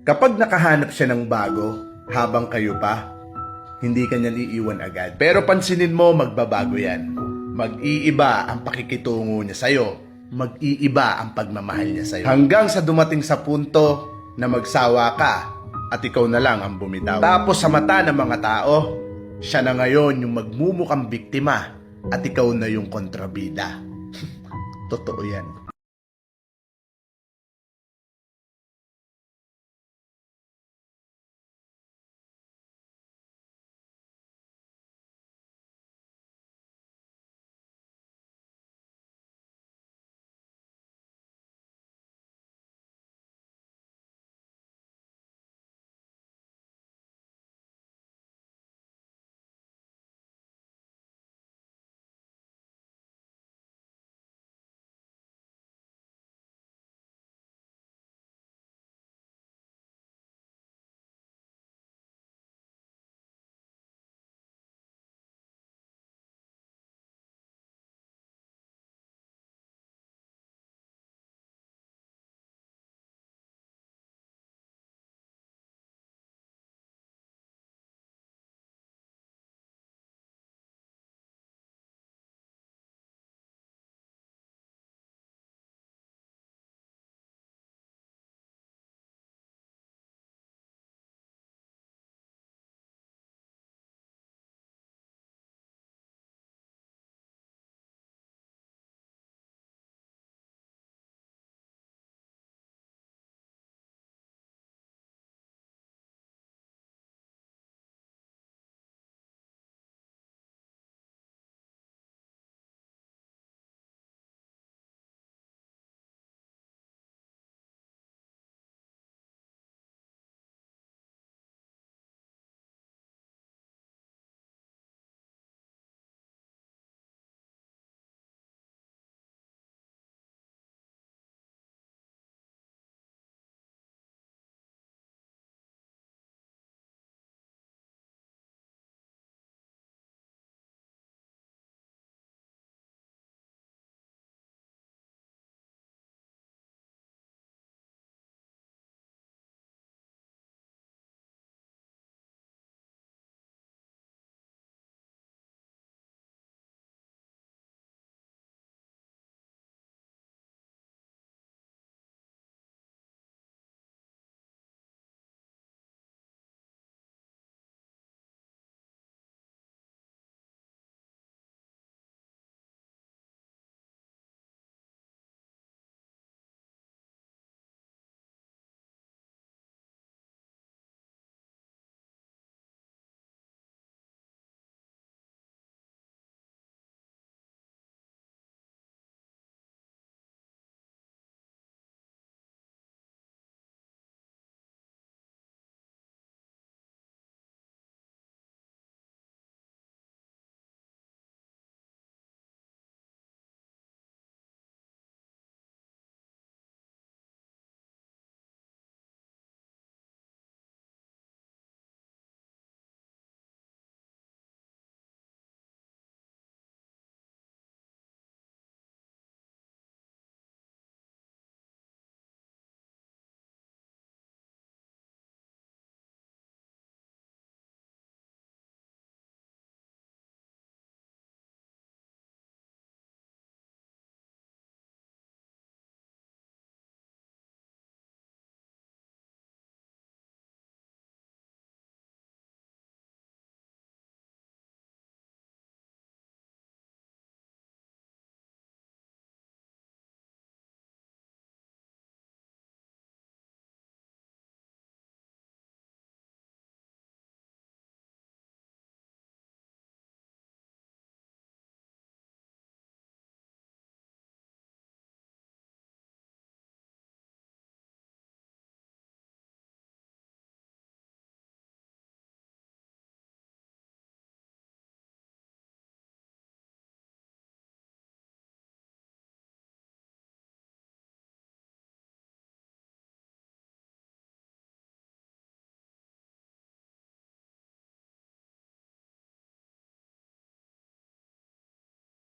Kapag nakahanap siya ng bago, habang kayo pa, hindi ka niya iiwan agad. Pero pansinin mo, magbabago yan. Mag-iiba ang pakikitungo niya sa'yo. Mag-iiba ang pagmamahal niya sa'yo. Hanggang sa dumating sa punto na magsawa ka at ikaw na lang ang bumitaw. Tapos sa mata ng mga tao, siya na ngayon yung magmumukhang biktima at ikaw na yung kontrabida. Totoo yan.